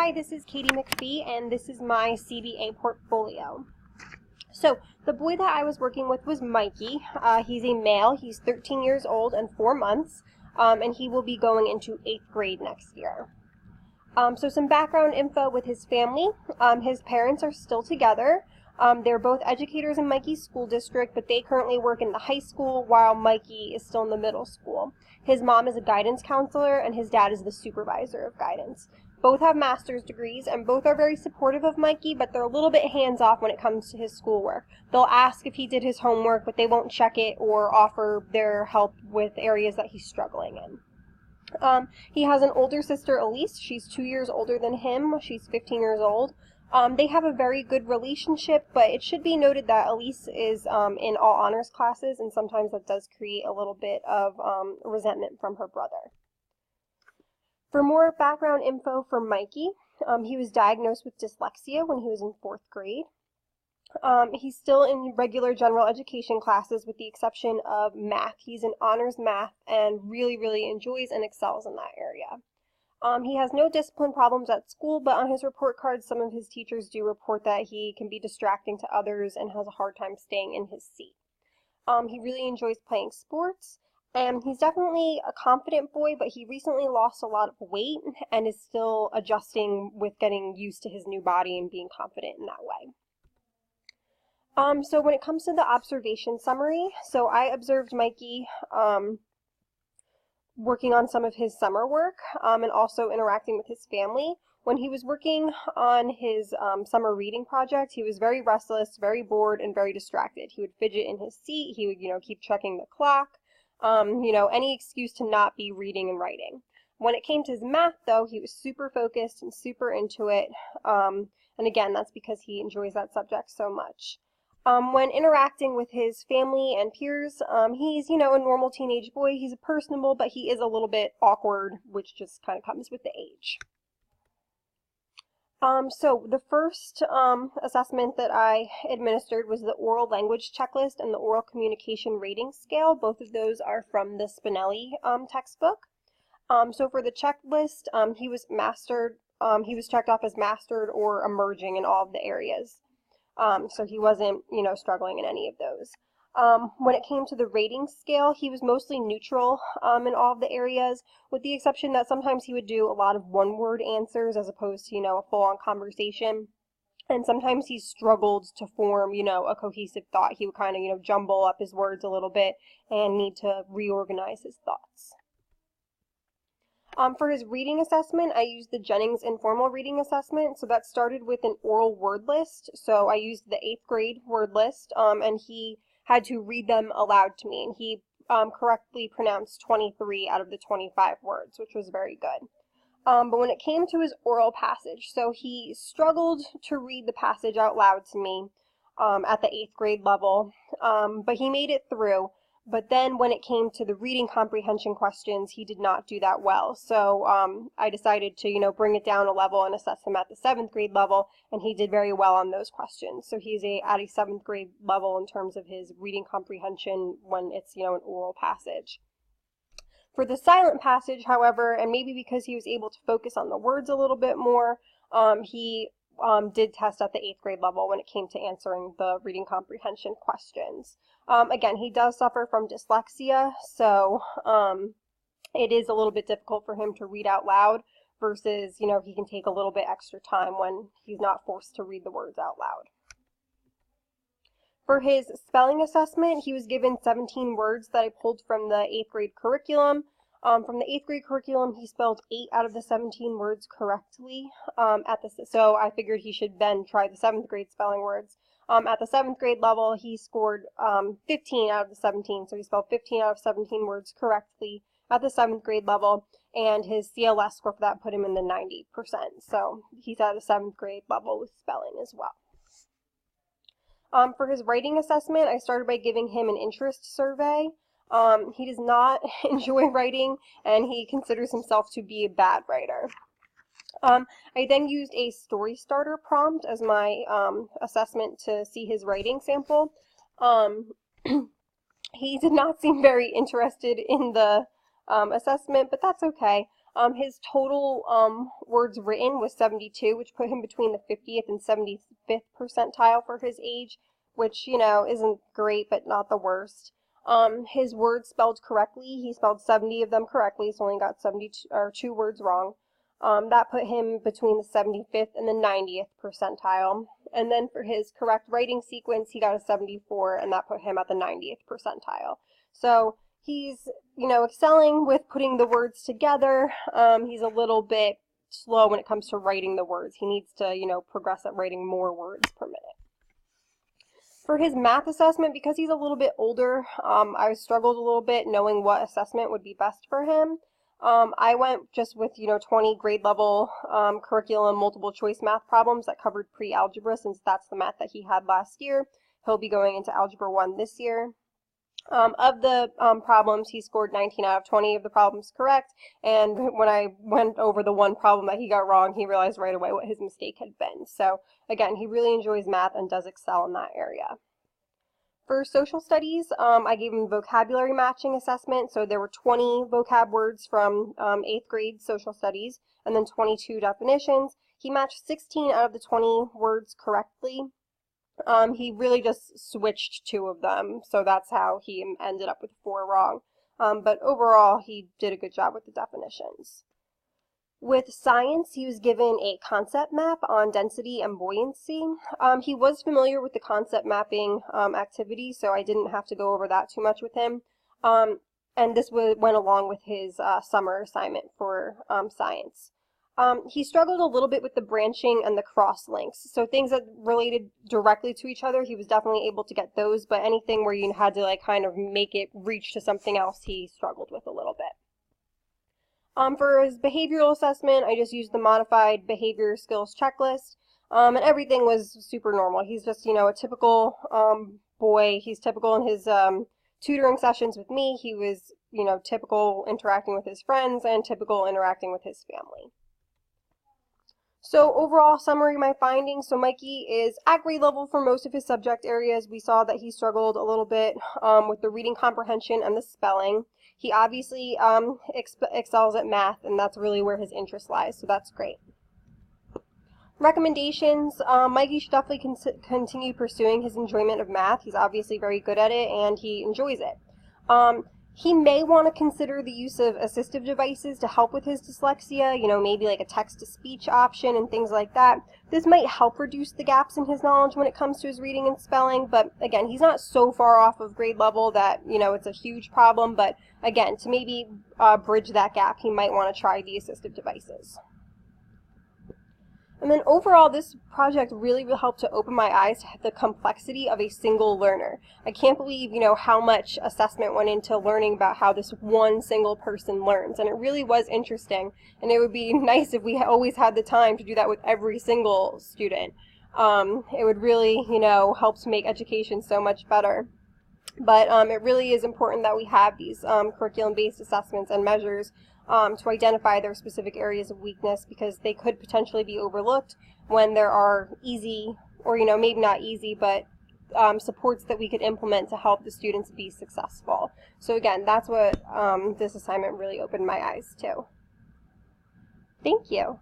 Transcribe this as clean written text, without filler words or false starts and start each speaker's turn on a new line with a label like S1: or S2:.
S1: Hi, this is Katie MacPhee, and this is my CBA portfolio. So, the boy that I was working with was Mikey. He's a male. He's 13 years old and 4 months, and he will be going into 8th grade next year. So some background info with his family. His parents are still together. They're both educators in Mikey's school district, but they currently work in the high school while Mikey is still in the middle school. His mom is a guidance counselor, and his dad is the supervisor of guidance. Both have master's degrees, and both are very supportive of Mikey, but they're a little bit hands-off when it comes to his schoolwork. They'll ask if he did his homework, but they won't check it or offer their help with areas that he's struggling in. He has an older sister, Elise. She's 2 years older than him. She's 15 years old. They have a very good relationship, but it should be noted that Elise is in all honors classes, and sometimes that does create a little bit of resentment from her brother. For more background info for Mikey, he was diagnosed with dyslexia when he was in 4th grade. He's still in regular general education classes with the exception of math. He's in honors math and really enjoys and excels in that area. He has no discipline problems at school, but on his report card, some of his teachers do report that he can be distracting to others and has a hard time staying in his seat. He really enjoys playing sports, and he's definitely a confident boy, but he recently lost a lot of weight and is still adjusting with getting used to his new body and being confident in that way. So when it comes to the observation summary, so I observed Mikey working on some of his summer work and also interacting with his family. When he was working on his summer reading project, he was very restless, very bored, and very distracted. He would fidget in his seat. He would, keep checking the clock, any excuse to not be reading and writing. When it came to his math, though, he was super focused and super into it. And again, that's because he enjoys that subject so much. When interacting with his family and peers, he's, a normal teenage boy. He's personable, but he is a little bit awkward, which just kind of comes with the age. So the first assessment that I administered was the oral language checklist and the oral communication rating scale. Both of those are from the Spinelli textbook. So for the checklist, he was checked off as mastered or emerging in all of the areas. So he wasn't, struggling in any of those. When it came to the rating scale, he was mostly neutral in all of the areas, with the exception that sometimes he would do a lot of one-word answers as opposed to, a full-on conversation. And sometimes he struggled to form, a cohesive thought. He would kind of, jumble up his words a little bit and need to reorganize his thoughts. For his reading assessment, I used the Jennings informal reading assessment. So that started with an oral word list. So I used the 8th grade word list, and he had to read them aloud to me. And he correctly pronounced 23 out of the 25 words, which was very good. But when it came to his oral passage, so he struggled to read the passage out loud to me at the 8th grade level, but he made it through. But then when it came to the reading comprehension questions, he did not do that well. So I decided to, bring it down a level and assess him at the 7th grade level, and he did very well on those questions. So he's at a 7th grade level in terms of his reading comprehension when it's, an oral passage. For the silent passage, however, and maybe because he was able to focus on the words a little bit more, he did test at the 8th grade level when it came to answering the reading comprehension questions. Again, he does suffer from dyslexia, so it is a little bit difficult for him to read out loud versus, he can take a little bit extra time when he's not forced to read the words out loud. For his spelling assessment, he was given 17 words that I pulled from the 8th grade curriculum. From the 8th grade curriculum, he spelled 8 out of the 17 words correctly. So I figured he should then try the 7th grade spelling words. At the 7th grade level, he scored 15 out of the 17, so he spelled 15 out of 17 words correctly at the 7th grade level, and his CLS score for that put him in the 90%. So he's at the 7th grade level with spelling as well. For his writing assessment, I started by giving him an interest survey. He does not enjoy writing, and he considers himself to be a bad writer. I then used a story starter prompt as my assessment to see his writing sample. He did not seem very interested in the assessment, but that's okay. His total words written was 72, which put him between the 50th and 75th percentile for his age, which, you know, isn't great, but not the worst. His words spelled correctly. He spelled 70 of them correctly, so only got 2 words wrong. That put him between the 75th and the 90th percentile. And then for his correct writing sequence, he got a 74, and that put him at the 90th percentile. So he's, you know, excelling with putting the words together. He's a little bit slow when it comes to writing the words. He needs to, you know, progress at writing more words per minute. For his math assessment, because he's a little bit older, I struggled a little bit knowing what assessment would be best for him. I went just with, you know, 20 grade level curriculum multiple choice math problems that covered pre-algebra, since that's the math that he had last year. He'll be going into Algebra 1 this year. Of the problems, he scored 19 out of 20 of the problems correct, and when I went over the one problem that he got wrong, he realized right away what his mistake had been. So again, he really enjoys math and does excel in that area. For social studies, I gave him vocabulary matching assessment, so there were 20 vocab words from 8th grade social studies, and then 22 definitions. He matched 16 out of the 20 words correctly. He really just switched 2 of them, so that's how he ended up with 4 wrong. But overall, he did a good job with the definitions. With science, he was given a concept map on density and buoyancy. He was familiar with the concept mapping activity, so I didn't have to go over that too much with him. And this went along with his summer assignment for science. He struggled a little bit with the branching and the cross links. So things that related directly to each other, he was definitely able to get those, but anything where you had to like kind of make it reach to something else, he struggled with a little bit. For his behavioral assessment, I just used the modified behavior skills checklist, and everything was super normal. He's just, you know, a typical boy. He's typical in his tutoring sessions with me. He was, you know, typical interacting with his friends and typical interacting with his family. So overall summary of my findings, so Mikey is at grade level for most of his subject areas. We saw that he struggled a little bit with the reading comprehension and the spelling. He obviously excels at math, and that's really where his interest lies, so that's great. Recommendations, Mikey should definitely continue pursuing his enjoyment of math. He's obviously very good at it, and he enjoys it. He may want to consider the use of assistive devices to help with his dyslexia, you know, maybe like a text-to-speech option and things like that. This might help reduce the gaps in his knowledge when it comes to his reading and spelling, but again, he's not so far off of grade level that, you know, it's a huge problem, but again, to maybe bridge that gap, he might want to try the assistive devices. And then overall, this project really helped to open my eyes to the complexity of a single learner. I can't believe, you know, how much assessment went into learning about how this one single person learns. And it really was interesting. And it would be nice if we always had the time to do that with every single student. It would really, you know, help to make education so much better. But it really is important that we have these curriculum-based assessments and measures to identify their specific areas of weakness, because they could potentially be overlooked when there are easy, or, you know, maybe not easy, but supports that we could implement to help the students be successful. So again, that's what this assignment really opened my eyes to. Thank you.